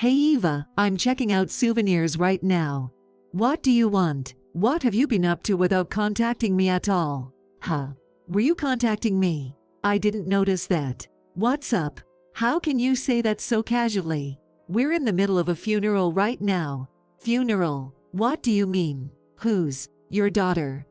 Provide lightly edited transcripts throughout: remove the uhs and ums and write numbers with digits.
Hey Eva, I'm checking out souvenirs right now. What do you want? What have you been up to without contacting me at all? Huh? Were you contacting me? I didn't notice that. What's up? How can you say that so casually? We're in the middle of a funeral right now. Funeral? What do you mean? Whose? Your daughter.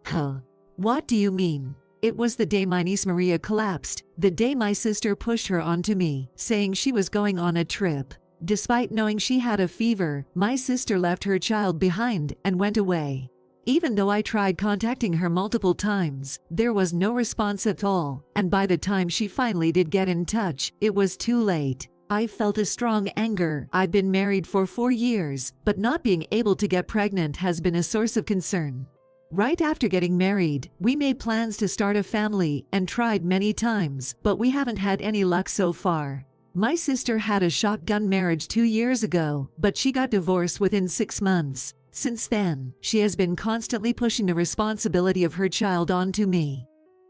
Huh? What do you mean? It was the day my niece Maria collapsed, the day my sister pushed her onto me, saying she was going on a trip. Despite knowing she had a fever, my sister left her child behind and went away. Even though I tried contacting her multiple times, there was no response at all, and by the time she finally did get in touch, it was too late. I felt a strong anger. I've been married for 4 years, but not being able to get pregnant has been a source of concern. Right after getting married, we made plans to start a family and tried many times, but we haven't had any luck so far. My sister had a shotgun marriage 2 years ago, but she got divorced within 6 months. Since then, she has been constantly pushing the responsibility of her child onto me.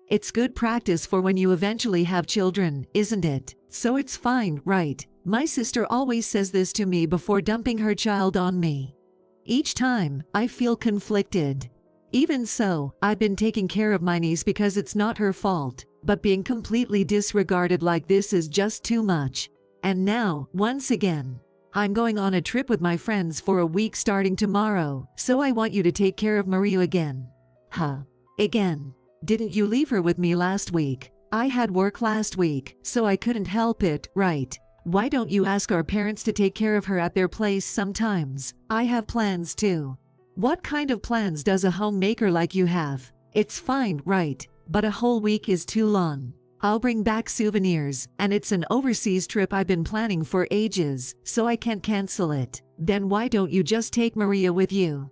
It's good practice for when you eventually have children, isn't it? So it's fine, right? My sister always says this to me before dumping her child on me. Each time, I feel conflicted. Even so, I've been taking care of my niece because it's not her fault, but being completely disregarded like this is just too much. And now, once again, I'm going on a trip with my friends for a week starting tomorrow, so I want you to take care of Maria again. Huh? Again? Didn't you leave her with me last week? I had work last week, so I couldn't help it, right? Why don't you ask our parents to take care of her at their place sometimes? I have plans too. What kind of plans does a homemaker like you have? It's fine, right? But a whole week is too long. I'll bring back souvenirs, and it's an overseas trip I've been planning for ages, so I can't cancel it. Then why don't you just take Maria with you?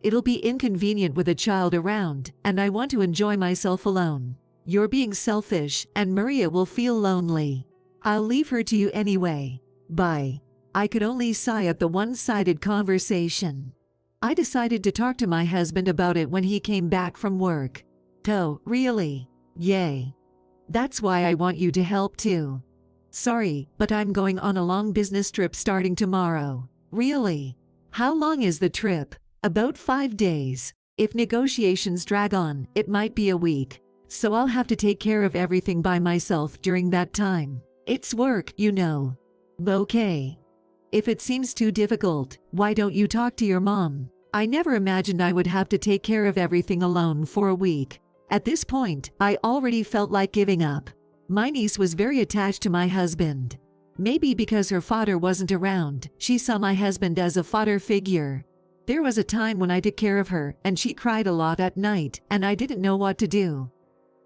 It'll be inconvenient with a child around, and I want to enjoy myself alone. You're being selfish, and Maria will feel lonely. I'll leave her to you anyway. Bye. I could only sigh at the one-sided conversation. I decided to talk to my husband about it when he came back from work. Oh, really? Yay. That's why I want you to help too. Sorry, but I'm going on a long business trip starting tomorrow. Really? How long is the trip? About 5 days. If negotiations drag on, it might be a week. So I'll have to take care of everything by myself during that time. It's work, you know. Okay. If it seems too difficult, why don't you talk to your mom? I never imagined I would have to take care of everything alone for a week. At this point, I already felt like giving up. My niece was very attached to my husband. Maybe because her father wasn't around, she saw my husband as a father figure. There was a time when I took care of her, and she cried a lot at night, and I didn't know what to do.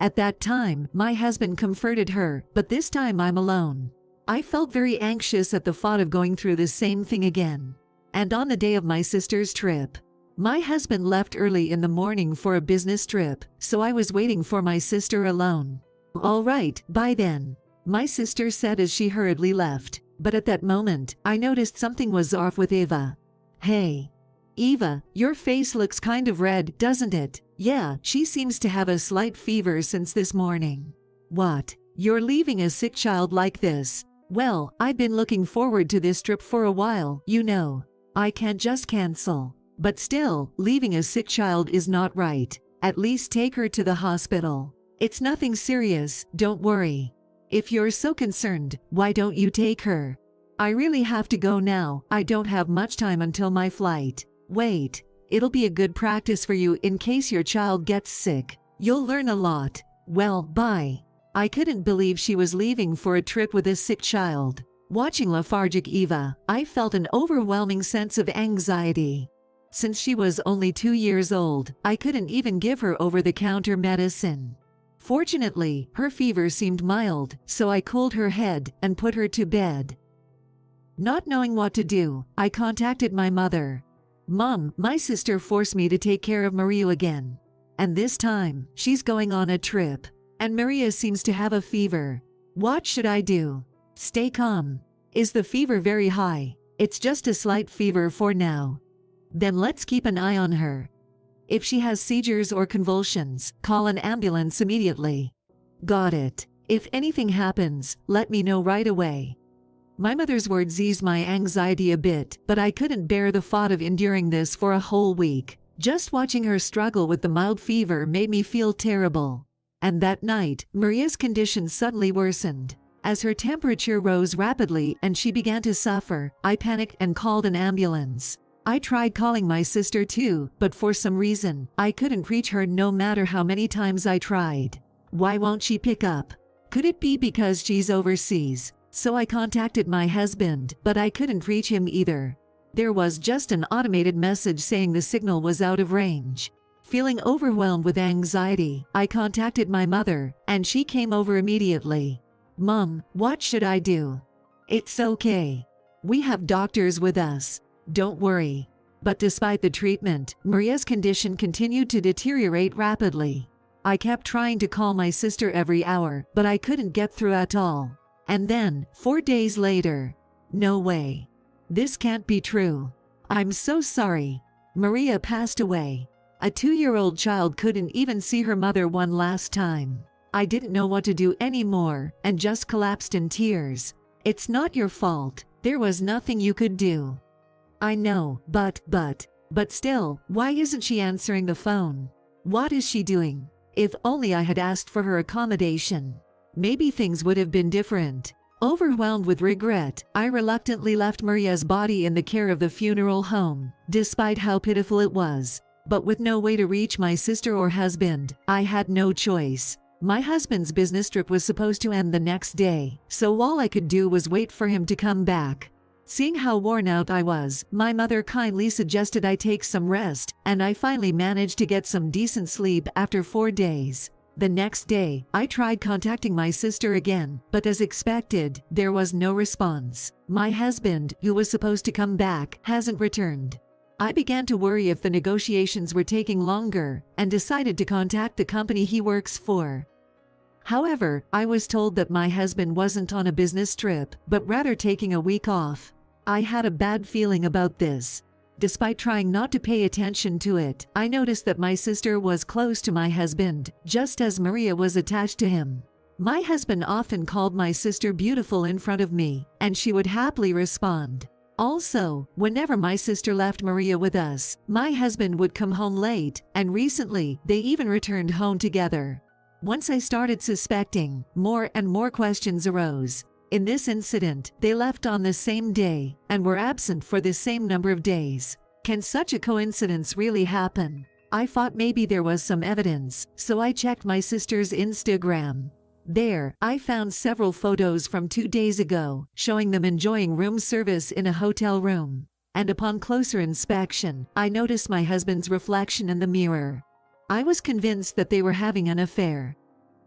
At that time, my husband comforted her, but this time I'm alone. I felt very anxious at the thought of going through the same thing again. And on the day of my sister's trip, my husband left early in the morning for a business trip, so I was waiting for my sister alone. All right, bye then, my sister said as she hurriedly left. But at that moment, I noticed something was off with Eva. Hey. Eva, your face looks kind of red, doesn't it? Yeah, she seems to have a slight fever since this morning. What? You're leaving a sick child like this? Well, I've been looking forward to this trip for a while, you know. I can't just cancel. But still, leaving a sick child is not right. At least take her to the hospital. It's nothing serious, don't worry. If you're so concerned, why don't you take her? I really have to go now. I don't have much time until my flight. Wait, it'll be a good practice for you in case your child gets sick. You'll learn a lot. Well, bye. I couldn't believe she was leaving for a trip with a sick child. Watching lethargic Eva, I felt an overwhelming sense of anxiety. Since she was only 2 years old, I couldn't even give her over-the-counter medicine. Fortunately, her fever seemed mild, so I cooled her head and put her to bed. Not knowing what to do, I contacted my mother. Mom, my sister forced me to take care of Maria again. And this time, she's going on a trip. And Maria seems to have a fever. What should I do? Stay calm. Is the fever very high? It's just a slight fever for now. Then let's keep an eye on her. If she has seizures or convulsions, call an ambulance immediately. Got it. If anything happens, let me know right away. My mother's words eased my anxiety a bit, but I couldn't bear the thought of enduring this for a whole week. Just watching her struggle with the mild fever made me feel terrible. And that night, Maria's condition suddenly worsened. As her temperature rose rapidly and she began to suffer, I panicked and called an ambulance. I tried calling my sister too, but for some reason, I couldn't reach her no matter how many times I tried. Why won't she pick up? Could it be because she's overseas? So I contacted my husband, but I couldn't reach him either. There was just an automated message saying the signal was out of range. Feeling overwhelmed with anxiety, I contacted my mother, and she came over immediately. "Mom, what should I do?" "It's okay. We have doctors with us. Don't worry." But despite the treatment, Maria's condition continued to deteriorate rapidly. I kept trying to call my sister every hour, but I couldn't get through at all. And then, 4 days later. No way. This can't be true. I'm so sorry. Maria passed away. A 2-year-old child couldn't even see her mother one last time. I didn't know what to do anymore, and just collapsed in tears. "It's not your fault. There was nothing you could do." "I know, but still, why isn't she answering the phone? What is she doing? If only I had asked for her accommodation. Maybe things would have been different." Overwhelmed with regret, I reluctantly left Maria's body in the care of the funeral home, despite how pitiful it was. But with no way to reach my sister or husband, I had no choice. My husband's business trip was supposed to end the next day, so all I could do was wait for him to come back. Seeing how worn out I was, my mother kindly suggested I take some rest, and I finally managed to get some decent sleep after 4 days. The next day, I tried contacting my sister again, but as expected, there was no response. My husband, who was supposed to come back, hasn't returned. I began to worry if the negotiations were taking longer, and decided to contact the company he works for. However, I was told that my husband wasn't on a business trip, but rather taking a week off. I had a bad feeling about this. Despite trying not to pay attention to it, I noticed that my sister was close to my husband, just as Maria was attached to him. My husband often called my sister beautiful in front of me, and she would happily respond. Also, whenever my sister left Maria with us, my husband would come home late, and recently, they even returned home together. Once I started suspecting, more and more questions arose. In this incident, they left on the same day, and were absent for the same number of days. Can such a coincidence really happen? I thought maybe there was some evidence, so I checked my sister's Instagram. There, I found several photos from 2 days ago, showing them enjoying room service in a hotel room. And upon closer inspection, I noticed my husband's reflection in the mirror. I was convinced that they were having an affair.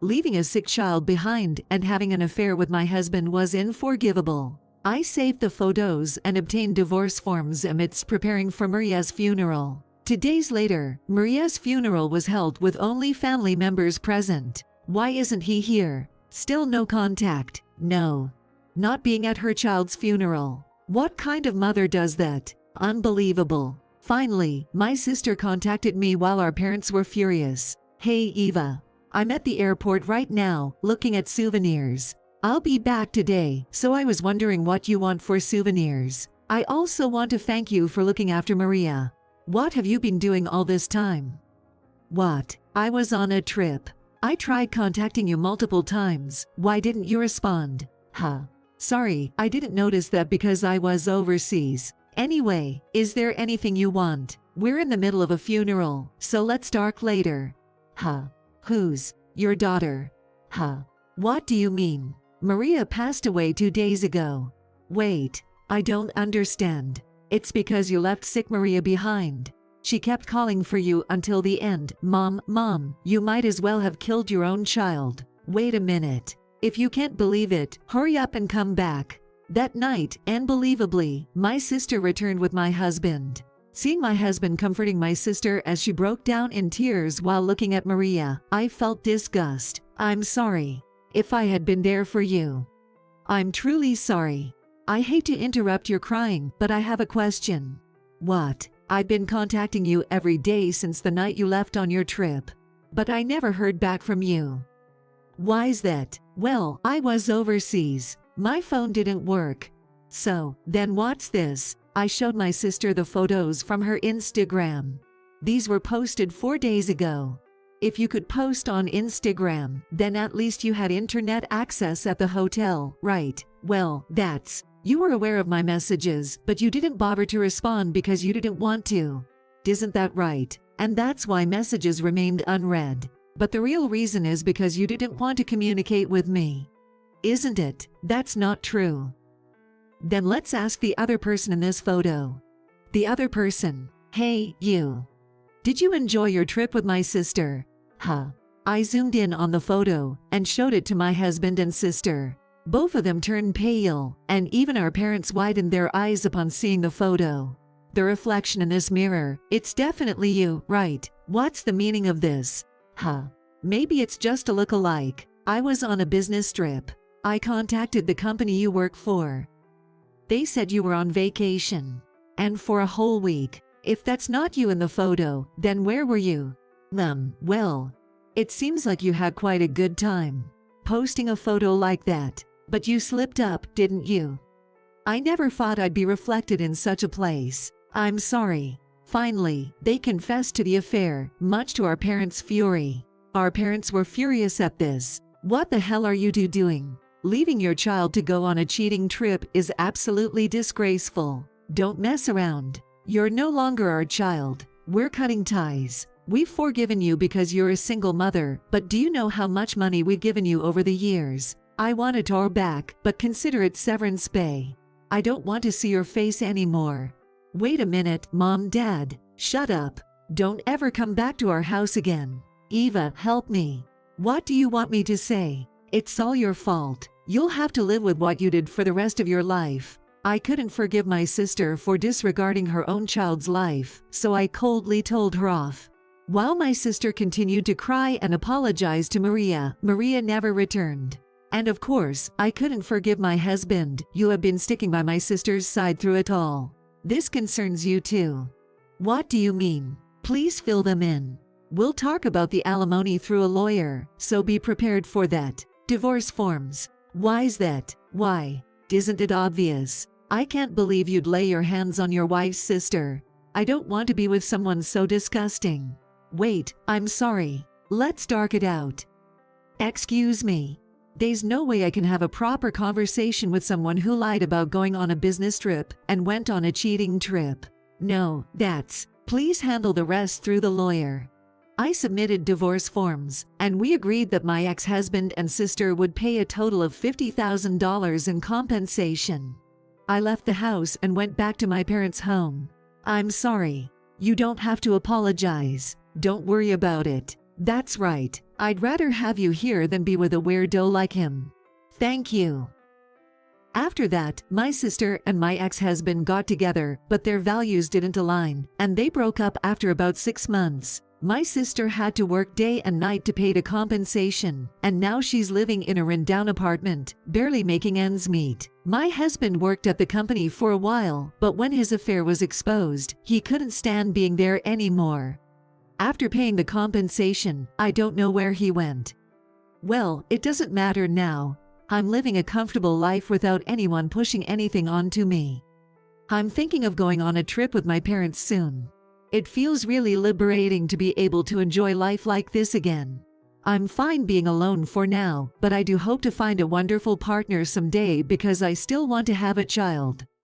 Leaving a sick child behind and having an affair with my husband was unforgivable. I saved the photos and obtained divorce forms amidst preparing for Maria's funeral. 2 days later, Maria's funeral was held with only family members present. Why isn't he here? Still no contact. No. Not being at her child's funeral. What kind of mother does that? Unbelievable. Finally, my sister contacted me while our parents were furious. "Hey Eva. I'm at the airport right now, looking at souvenirs. I'll be back today, so I was wondering what you want for souvenirs. I also want to thank you for looking after Maria. What have you been doing all this time?" "What? I was on a trip. I tried contacting you multiple times. Why didn't you respond?" Sorry, I didn't notice that because I was overseas. Anyway, is there anything you want? We're in the middle of a funeral, so let's talk later." Who's? Your daughter? What do you mean? Maria passed away 2 days ago. Wait, I don't understand. It's because you left sick Maria behind. She kept calling for you until the end. Mom, you might as well have killed your own child. Wait a minute. If you can't believe it, hurry up and come back. That night, unbelievably, my sister returned with my husband. Seeing my husband comforting my sister as she broke down in tears while looking at Maria, I felt disgust. "I'm sorry. If I had been there for you. I'm truly sorry. I hate to interrupt your crying, but I have a question." "What?" "I've been contacting you every day since the night you left on your trip. But I never heard back from you. Why's that?" "Well, I was overseas. My phone didn't work. So, then what's this? I showed my sister the photos from her Instagram. These were posted 4 days ago. If you could post on Instagram, then at least you had internet access at the hotel, right? Well, you were aware of my messages, but you didn't bother to respond because you didn't want to. Isn't that right? And that's why messages remained unread. But the real reason is because you didn't want to communicate with me. Isn't it? That's not true. Then let's ask the other person in this photo. The other person. Hey, you. Did you enjoy your trip with my sister? I zoomed in on the photo and showed it to my husband and sister. Both of them turned pale, and even our parents widened their eyes upon seeing the photo. The reflection in this mirror, it's definitely you, right? What's the meaning of this? Maybe it's just a look-alike. I was on a business trip. I contacted the company you work for. They said you were on vacation. And for a whole week. If that's not you in the photo, then where were you? Well, it seems like you had quite a good time posting a photo like that. But you slipped up, didn't you? I never thought I'd be reflected in such a place. I'm sorry. Finally, they confessed to the affair, much to our parents' fury. Our parents were furious at this. What the hell are you two doing? Leaving your child to go on a cheating trip is absolutely disgraceful. Don't mess around. You're no longer our child. We're cutting ties. We've forgiven you because you're a single mother, but do you know how much money we've given you over the years? I want it all back, but consider it severance pay. I don't want to see your face anymore. Wait a minute, Mom, Dad. Shut up. Don't ever come back to our house again. Eva, help me. What do you want me to say? It's all your fault. You'll have to live with what you did for the rest of your life. I couldn't forgive my sister for disregarding her own child's life, so I coldly told her off. While my sister continued to cry and apologize to Maria, Maria never returned. And of course, I couldn't forgive my husband. You have been sticking by my sister's side through it all. This concerns you too. What do you mean? Please fill them in. We'll talk about the alimony through a lawyer, so be prepared for that. Divorce forms. Why's that? Why? Isn't it obvious? I can't believe you'd lay your hands on your wife's sister. I don't want to be with someone so disgusting. Wait, I'm sorry. Let's dark it out. Excuse me. There's no way I can have a proper conversation with someone who lied about going on a business trip and went on a cheating trip. No, please handle the rest through the lawyer. I submitted divorce forms, and we agreed that my ex-husband and sister would pay a total of $50,000 in compensation. I left the house and went back to my parents' home. I'm sorry. You don't have to apologize. Don't worry about it. That's right. I'd rather have you here than be with a weirdo like him. Thank you. After that, my sister and my ex-husband got together, but their values didn't align, and they broke up after about 6 months. My sister had to work day and night to pay the compensation, and now she's living in a rundown apartment, barely making ends meet. My husband worked at the company for a while, but when his affair was exposed, he couldn't stand being there anymore. After paying the compensation, I don't know where he went. Well, it doesn't matter now. I'm living a comfortable life without anyone pushing anything onto me. I'm thinking of going on a trip with my parents soon. It feels really liberating to be able to enjoy life like this again. I'm fine being alone for now, but I do hope to find a wonderful partner someday because I still want to have a child.